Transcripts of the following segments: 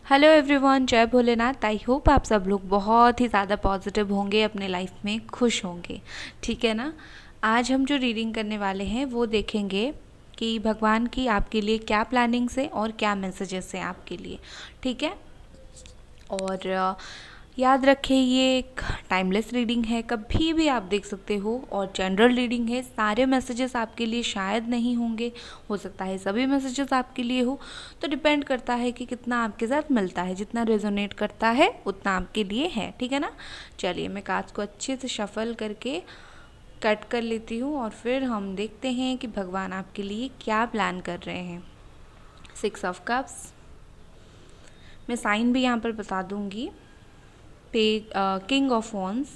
Hello everyone, जय Bholenath. I hope आप सब लोग बहुत ही ज़्यादा पॉजिटिव होंगे, अपने लाइफ में खुश होंगे। ठीक है ना। आज हम जो रीडिंग करने वाले हैं वो देखेंगे कि भगवान की आपके लिए क्या प्लानिंग्स है और क्या मैसेजेस हैं आपके लिए। ठीक है। और याद रखें, ये एक टाइमलेस रीडिंग है, कभी भी आप देख सकते हो, और जनरल रीडिंग है। सारे मैसेजेस आपके लिए शायद नहीं होंगे, हो सकता है सभी मैसेजेस आपके लिए हो। तो डिपेंड करता है कि कितना आपके साथ मिलता है, जितना रेजोनेट करता है उतना आपके लिए है। ठीक है ना। चलिए, मैं कार्ड्स को अच्छे से शफल करके कट कर लेती हूँ और फिर हम देखते हैं कि भगवान आपके लिए क्या प्लान कर रहे हैं। 6 ऑफ कप्स, मैं साइन भी यहाँ पर बता दूँगी। King of Wands,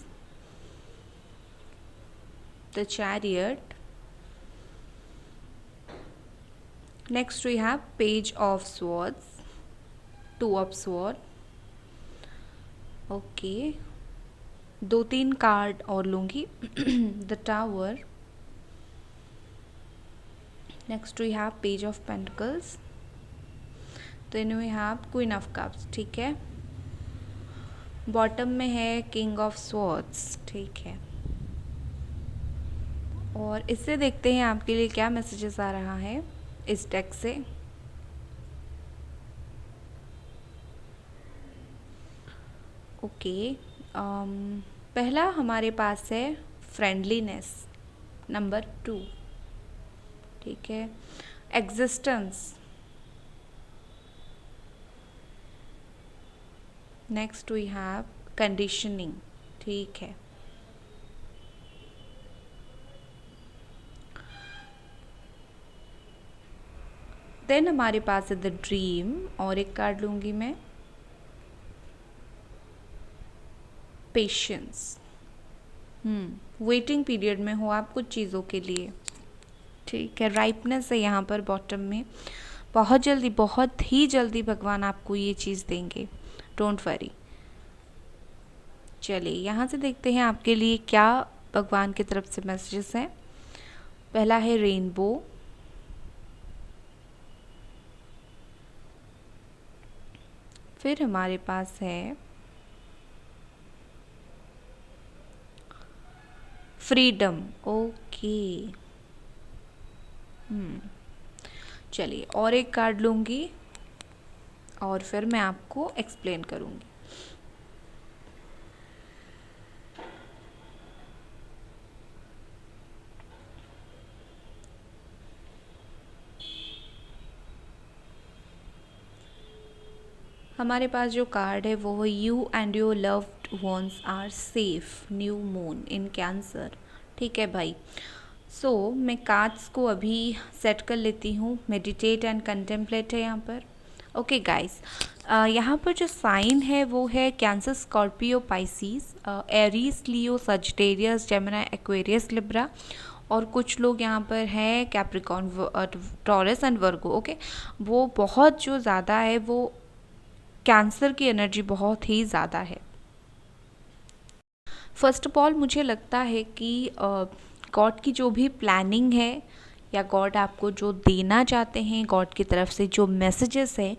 the Chariot. Next we have Page of Swords, 2 of Swords. Okay, 2-3 card और लूँगी। The tower. Next we have page of pentacles, then we have queen of cups. ठीक है। बॉटम में है किंग ऑफ स्वॉर्ड्स। ठीक है। और इससे देखते हैं आपके लिए क्या मैसेजेस आ रहा है इस डेक से। ओके, पहला हमारे पास है फ्रेंडलीनेस, नंबर 2। ठीक है। Existence, next we have conditioning. ठीक है। देन हमारे पास है द ड्रीम, और एक कार्ड लूँगी मैं, पेशेंस। वेटिंग पीरियड में हो आप कुछ चीज़ों के लिए। ठीक है। राइपनेस है यहाँ पर बॉटम में। बहुत जल्दी, बहुत ही जल्दी भगवान आपको ये चीज़ देंगे, डोंट वरी। चलिए, यहाँ से देखते हैं आपके लिए क्या भगवान की तरफ से मैसेजेस हैं। पहला है रेनबो, फिर हमारे पास है फ्रीडम। ओके। चलिए, और एक कार्ड लूँगी और फिर मैं आपको एक्सप्लेन करूँगी। हमारे पास जो कार्ड है वो है you and your loved ones are safe, new moon in Cancer. ठीक है भाई। मैं कार्ड्स को अभी सेट कर लेती हूँ। मेडिटेट एंड कंटेम्पलेट है यहाँ पर। ओके गाइस, यहाँ पर जो साइन है वो है कैंसर, स्कॉर्पियो, पाइसिस, एरीज, लियो, सजिटेरियस, जेमिनी, एक्वेरियस, लिब्रा, और कुछ लोग यहाँ पर हैं Capricorn, taurus and Virgo. Okay, वो बहुत जो ज़्यादा है, वो कैंसर की एनर्जी बहुत ही ज़्यादा है। फर्स्ट ऑफ ऑल मुझे लगता है कि गॉड की जो भी प्लानिंग है, या गॉड आपको जो देना चाहते हैं, गॉड की तरफ से जो मैसेजेस हैं,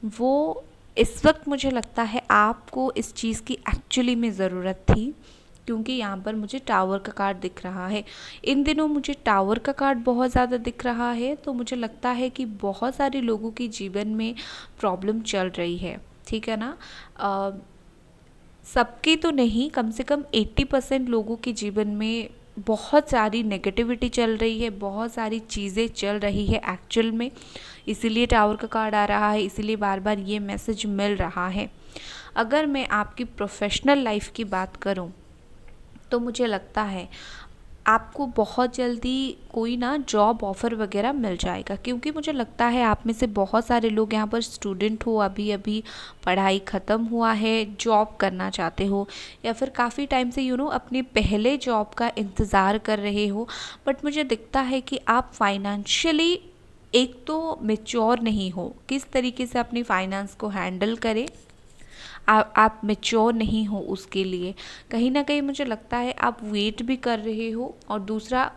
वो इस वक्त मुझे लगता है आपको इस चीज़ की एक्चुअली में ज़रूरत थी। क्योंकि यहाँ पर मुझे टावर का कार्ड दिख रहा है। इन दिनों मुझे टावर का कार्ड बहुत ज़्यादा दिख रहा है, तो मुझे लगता है कि बहुत सारे लोगों के जीवन में प्रॉब्लम चल रही है। ठीक है ना। सबके तो नहीं, कम से कम 80% लोगों के जीवन में बहुत सारी नेगेटिविटी चल रही है, बहुत सारी चीज़ें चल रही है एक्चुअल में। इसीलिए टावर का कार्ड आ रहा है, इसीलिए बार बार ये मैसेज मिल रहा है। अगर मैं आपकी प्रोफेशनल लाइफ की बात करूं, तो मुझे लगता है आपको बहुत जल्दी कोई ना जॉब ऑफ़र वगैरह मिल जाएगा। क्योंकि मुझे लगता है आप में से बहुत सारे लोग यहाँ पर स्टूडेंट हो, अभी अभी पढ़ाई ख़त्म हुआ है, जॉब करना चाहते हो, या फिर काफ़ी टाइम से अपने पहले जॉब का इंतज़ार कर रहे हो। बट मुझे दिखता है कि आप फाइनेंशियली एक तो मेच्योर नहीं हो, किस तरीके से अपनी फाइनेंस को हैंडल करें, आप मेच्योर नहीं हो उसके लिए। कहीं ना कहीं मुझे लगता है आप वेट भी कर रहे हो, और दूसरा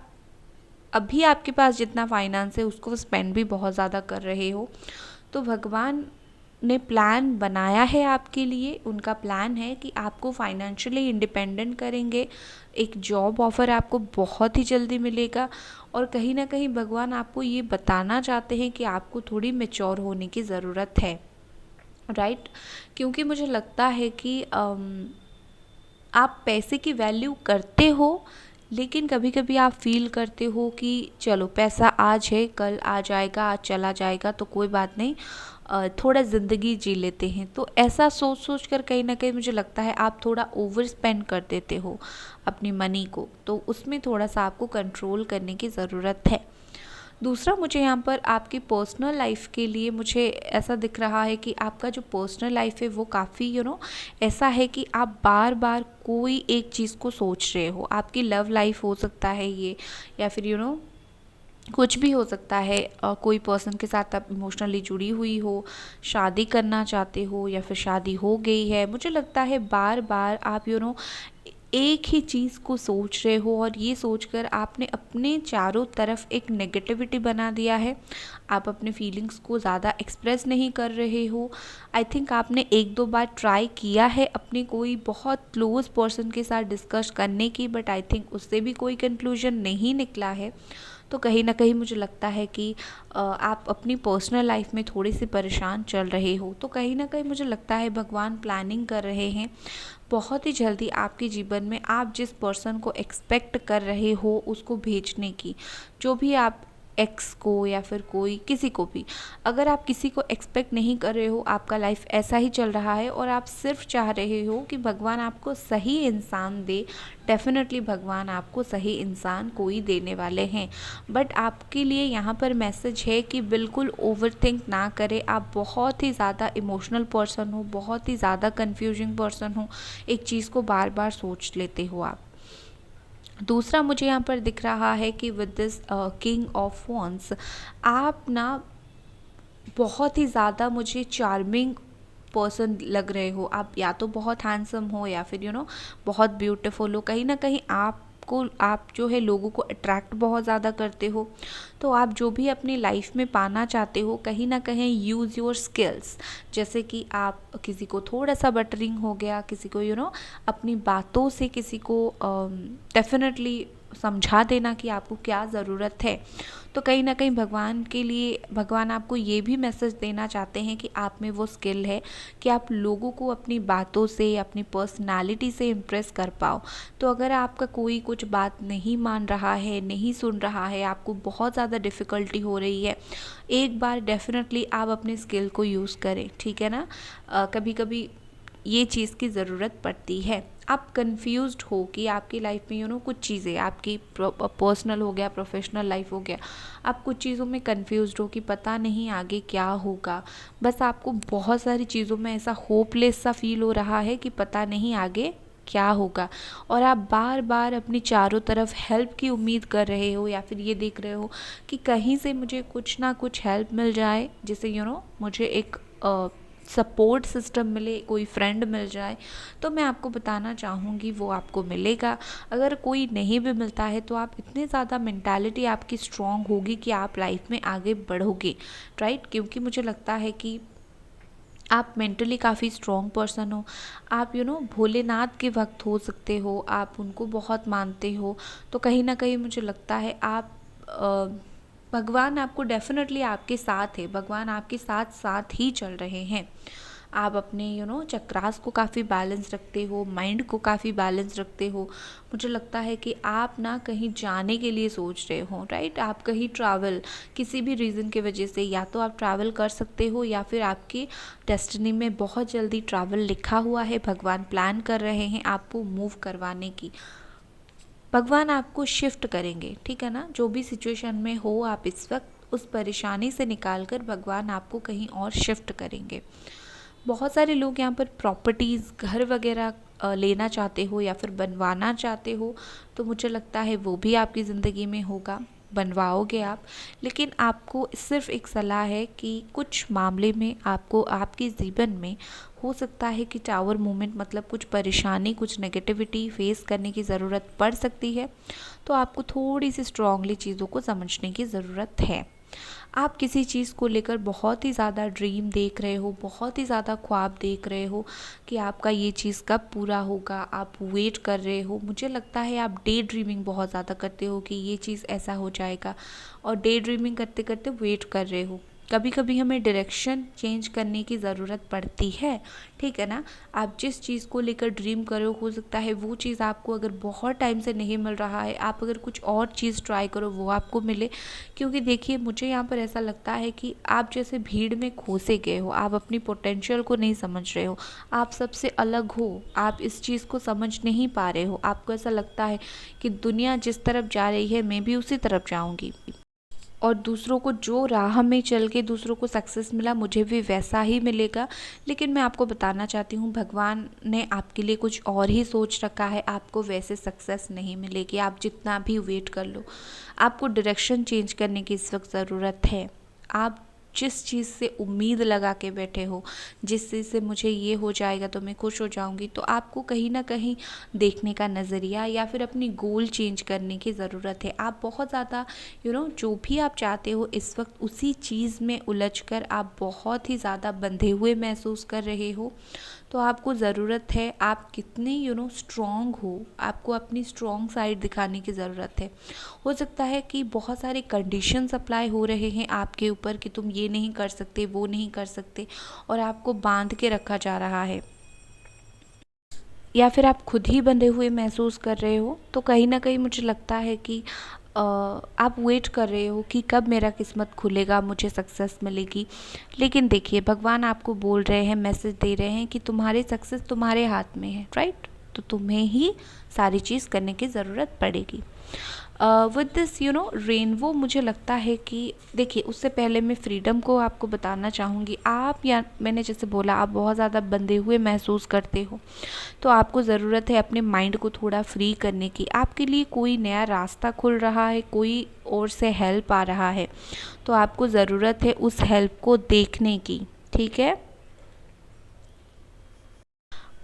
अभी आपके पास जितना फाइनेंस है उसको स्पेंड भी बहुत ज़्यादा कर रहे हो। तो भगवान ने प्लान बनाया है आपके लिए, उनका प्लान है कि आपको फाइनेंशियली इंडिपेंडेंट करेंगे, एक जॉब ऑफ़र आपको बहुत ही जल्दी मिलेगा, और कहीं ना कहीं भगवान आपको ये बताना चाहते हैं कि आपको थोड़ी मैच्योर होने की ज़रूरत है, राइट। क्योंकि मुझे लगता है कि आप पैसे की वैल्यू करते हो, लेकिन कभी कभी आप फील करते हो कि चलो पैसा आज है कल आ जाएगा, आज चला जाएगा तो कोई बात नहीं, थोड़ा ज़िंदगी जी लेते हैं। तो ऐसा सोच सोच कर कहीं ना कहीं मुझे लगता है आप थोड़ा ओवर स्पेंड कर देते हो अपनी मनी को, तो उसमें थोड़ा सा आपको कंट्रोल करने की ज़रूरत है। दूसरा, मुझे यहाँ पर आपकी पर्सनल लाइफ के लिए मुझे ऐसा दिख रहा है कि आपका जो पर्सनल लाइफ है वो काफ़ी ऐसा है कि आप बार बार कोई एक चीज़ को सोच रहे हो। आपकी लव लाइफ हो सकता है ये, या फिर कुछ भी हो सकता है। कोई पर्सन के साथ आप इमोशनली जुड़ी हुई हो, शादी करना चाहते हो या फिर शादी हो गई है। मुझे लगता है बार बार आप एक ही चीज़ को सोच रहे हो, और ये सोचकर आपने अपने चारों तरफ एक नेगेटिविटी बना दिया है। आप अपने फीलिंग्स को ज़्यादा एक्सप्रेस नहीं कर रहे हो। आई थिंक आपने एक दो बार ट्राई किया है अपने कोई बहुत क्लोज पर्सन के साथ डिस्कस करने की, बट आई थिंक उससे भी कोई कंक्लूजन नहीं निकला है। तो कहीं ना कहीं मुझे लगता है कि आप अपनी पर्सनल लाइफ में थोड़े से परेशान चल रहे हो। तो कहीं ना कहीं मुझे लगता है भगवान प्लानिंग कर रहे हैं बहुत ही जल्दी आपके जीवन में आप जिस पर्सन को एक्सपेक्ट कर रहे हो उसको भेजने की। जो भी आप एक्स को या फिर कोई किसी को भी, अगर आप किसी को एक्सपेक्ट नहीं कर रहे हो, आपका लाइफ ऐसा ही चल रहा है और आप सिर्फ चाह रहे हो कि भगवान आपको सही इंसान दे, डेफिनेटली भगवान आपको सही इंसान कोई देने वाले हैं। बट आपके लिए यहाँ पर मैसेज है कि बिल्कुल ओवरथिंक ना करें। आप बहुत ही ज़्यादा इमोशनल पर्सन हो, बहुत ही ज़्यादा कन्फ्यूजिंग पर्सन हो, एक चीज़ को बार बार सोच लेते हो आप। दूसरा, मुझे यहाँ पर दिख रहा है कि with this king of wands, आप ना बहुत ही ज़्यादा मुझे चार्मिंग पर्सन लग रहे हो। आप या तो बहुत हैंडसम हो या फिर बहुत ब्यूटीफुल हो। कहीं ना कहीं आप जो है लोगों को अट्रैक्ट बहुत ज़्यादा करते हो। तो आप जो भी अपनी लाइफ में पाना चाहते हो, कहीं ना कहीं यूज़ योर स्किल्स। जैसे कि आप किसी को थोड़ा सा बटरिंग हो गया, किसी को अपनी बातों से किसी को डेफिनेटली समझा देना कि आपको क्या ज़रूरत है। तो कहीं ना कहीं भगवान आपको ये भी मैसेज देना चाहते हैं कि आप में वो स्किल है कि आप लोगों को अपनी बातों से, अपनी पर्सनालिटी से इम्प्रेस कर पाओ। तो अगर आपका कोई कुछ बात नहीं मान रहा है, नहीं सुन रहा है, आपको बहुत ज़्यादा डिफ़िकल्टी हो रही है, एक बार डेफिनेटली आप अपने स्किल को यूज़ करें, ठीक है ना। कभी कभी ये चीज़ की ज़रूरत पड़ती है। आप कंफ्यूज्ड हो कि आपकी लाइफ में कुछ चीज़ें, आपकी पर्सनल हो गया, प्रोफेशनल लाइफ हो गया, आप कुछ चीज़ों में कंफ्यूज्ड हो कि पता नहीं आगे क्या होगा। बस आपको बहुत सारी चीज़ों में ऐसा होपलेस सा फील हो रहा है कि पता नहीं आगे क्या होगा, और आप बार बार अपनी चारों तरफ हेल्प की उम्मीद कर रहे हो, या फिर ये देख रहे हो कि कहीं से मुझे कुछ ना कुछ हेल्प मिल जाए, जिससे मुझे एक सपोर्ट सिस्टम मिले, कोई फ्रेंड मिल जाए। तो मैं आपको बताना चाहूँगी वो आपको मिलेगा। अगर कोई नहीं भी मिलता है तो आप इतने ज़्यादा मेंटालिटी आपकी स्ट्रॉन्ग होगी कि आप लाइफ में आगे बढ़ोगे, राइट। क्योंकि मुझे लगता है कि आप मेंटली काफ़ी स्ट्रॉन्ग पर्सन हो। आप भोलेनाथ के भक्त हो सकते हो, आप उनको बहुत मानते हो। तो कहीं ना कहीं मुझे लगता है आप भगवान आपको डेफिनेटली आपके साथ है, भगवान आपके साथ साथ ही चल रहे हैं। आप अपने चक्रास को काफ़ी बैलेंस रखते हो, माइंड को काफ़ी बैलेंस रखते हो। मुझे लगता है कि आप ना कहीं जाने के लिए सोच रहे हो, राइट। आप कहीं ट्रैवल किसी भी रीज़न की वजह से, या तो आप ट्रैवल कर सकते हो या फिर आपकी डेस्टिनी में बहुत जल्दी ट्रैवल लिखा हुआ है। भगवान प्लान कर रहे हैं आपको मूव करवाने की। भगवान आपको शिफ्ट करेंगे, ठीक है ना। जो भी सिचुएशन में हो आप इस वक्त, उस परेशानी से निकाल कर भगवान आपको कहीं और शिफ्ट करेंगे। बहुत सारे लोग यहाँ पर प्रॉपर्टीज़, घर वगैरह लेना चाहते हो या फिर बनवाना चाहते हो, तो मुझे लगता है वो भी आपकी ज़िंदगी में होगा, बनवाओगे आप। लेकिन आपको सिर्फ एक सलाह है कि कुछ मामले में आपको आपके जीवन में हो सकता है कि टावर मूवमेंट मतलब कुछ परेशानी, कुछ नेगेटिविटी फेस करने की ज़रूरत पड़ सकती है। तो आपको थोड़ी सी स्ट्रांगली चीज़ों को समझने की ज़रूरत है। आप किसी चीज़ को लेकर बहुत ही ज़्यादा ड्रीम देख रहे हो, बहुत ही ज़्यादा ख्वाब देख रहे हो कि आपका ये चीज़ कब पूरा होगा, आप वेट कर रहे हो। मुझे लगता है आप डे ड्रीमिंग बहुत ज़्यादा करते हो कि ये चीज़ ऐसा हो जाएगा, और डे ड्रीमिंग करते करते वेट कर रहे हो। कभी कभी हमें डायरेक्शन चेंज करने की ज़रूरत पड़ती है, ठीक है ना। आप जिस चीज़ को लेकर ड्रीम कर रहे हो सकता है वो चीज़ आपको अगर बहुत टाइम से नहीं मिल रहा है, आप अगर कुछ और चीज़ ट्राई करो वो आपको मिले। क्योंकि देखिए मुझे यहाँ पर ऐसा लगता है कि आप जैसे भीड़ में खोसे गए हो, आप अपनी पोटेंशियल को नहीं समझ रहे हो, आप सबसे अलग हो, आप इस चीज़ को समझ नहीं पा रहे हो। आपको ऐसा लगता है कि दुनिया जिस तरफ जा रही है मैं भी उसी तरफ जाऊँगी, और दूसरों को जो राह में चल के दूसरों को सक्सेस मिला मुझे भी वैसा ही मिलेगा। लेकिन मैं आपको बताना चाहती हूँ भगवान ने आपके लिए कुछ और ही सोच रखा है, आपको वैसे सक्सेस नहीं मिलेगी आप जितना भी वेट कर लो। आपको डायरेक्शन चेंज करने की इस वक्त ज़रूरत है। आप जिस चीज़ से उम्मीद लगा के बैठे हो, जिस चीज़ से मुझे ये हो जाएगा तो मैं खुश हो जाऊंगी, तो आपको कहीं ना कहीं देखने का नज़रिया या फिर अपनी गोल चेंज करने की ज़रूरत है। आप बहुत ज़्यादा जो भी आप चाहते हो इस वक्त उसी चीज़ में उलझकर आप बहुत ही ज़्यादा बंधे हुए महसूस कर रहे हो। तो आपको ज़रूरत है, आप कितने स्ट्रॉन्ग हो, आपको अपनी स्ट्रॉन्ग साइड दिखाने की ज़रूरत है। हो सकता है कि बहुत सारे कंडीशंस अप्लाई हो रहे हैं आपके ऊपर कि तुम ये नहीं कर सकते, वो नहीं कर सकते, और आपको बांध के रखा जा रहा है, या फिर आप खुद ही बंधे हुए महसूस कर रहे हो। तो कहीं ना कहीं मुझे लगता है कि आप वेट कर रहे हो कि कब मेरा किस्मत खुलेगा, मुझे सक्सेस मिलेगी। लेकिन देखिए भगवान आपको बोल रहे हैं, मैसेज दे रहे हैं कि तुम्हारी सक्सेस तुम्हारे हाथ में है, राइट। तो तुम्हें ही सारी चीज़ करने की ज़रूरत पड़ेगी। विद दिस रेनबो, मुझे लगता है कि देखिए उससे पहले मैं फ्रीडम को आपको बताना चाहूँगी। आप, या मैंने जैसे बोला, आप बहुत ज़्यादा बंधे हुए महसूस करते हो, तो आपको ज़रूरत है अपने माइंड को थोड़ा फ्री करने की। आपके लिए कोई नया रास्ता खुल रहा है, कोई और से हेल्प आ रहा है, तो आपको ज़रूरत है उस हेल्प को देखने की, ठीक है।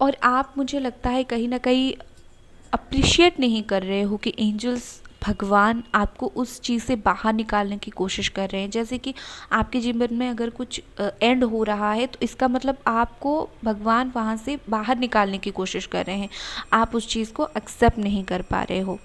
और आप, मुझे लगता है कहीं ना कहीं अप्रिशिएट नहीं कर रहे हो कि एंजल्स, भगवान आपको उस चीज़ से बाहर निकालने की कोशिश कर रहे हैं। जैसे कि आपके जीवन में अगर कुछ एंड हो रहा है तो इसका मतलब आपको भगवान वहाँ से बाहर निकालने की कोशिश कर रहे हैं, आप उस चीज़ को एक्सेप्ट नहीं कर पा रहे हो।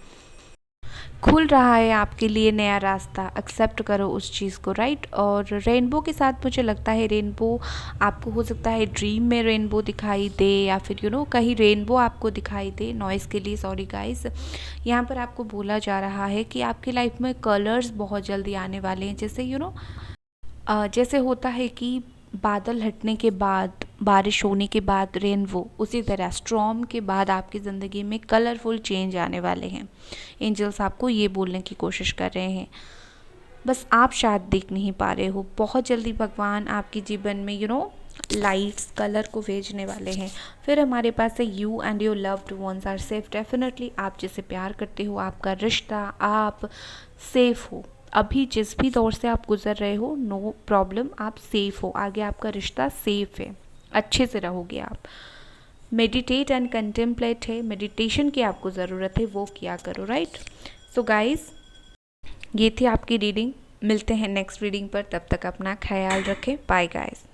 खुल रहा है आपके लिए नया रास्ता, एक्सेप्ट करो उस चीज़ को, राइट। और रेनबो के साथ मुझे लगता है रेनबो आपको हो सकता है ड्रीम में रेनबो दिखाई दे, या फिर कहीं रेनबो आपको दिखाई दे। नॉइज़ के लिए सॉरी गाइस। यहाँ पर आपको बोला जा रहा है कि आपकी लाइफ में कलर्स बहुत जल्दी आने वाले हैं। जैसे जैसे होता है कि बादल हटने के बाद, बारिश होने के बाद रेनबो, उसी तरह स्टॉर्म के बाद आपकी ज़िंदगी में कलरफुल चेंज आने वाले हैं। एंजल्स आपको ये बोलने की कोशिश कर रहे हैं, बस आप शायद देख नहीं पा रहे हो। बहुत जल्दी भगवान आपके जीवन में लाइट्स, कलर को भेजने वाले हैं। फिर हमारे पास है you and your loved ones are safe. Definitely आप जिसे प्यार करते हो, आपका रिश्ता, आप सेफ हो। अभी जिस भी दौर से आप गुजर रहे हो, नो प्रॉब्लम, आप सेफ हो, आगे आपका रिश्ता सेफ है, अच्छे से रहोगे आप। मेडिटेट एंड कंटेम्पलेट है, मेडिटेशन की आपको ज़रूरत है, वो किया करो, राइट। सो गाइज, ये थी आपकी रीडिंग। मिलते हैं नेक्स्ट रीडिंग पर, तब तक अपना ख्याल रखें। Bye guys.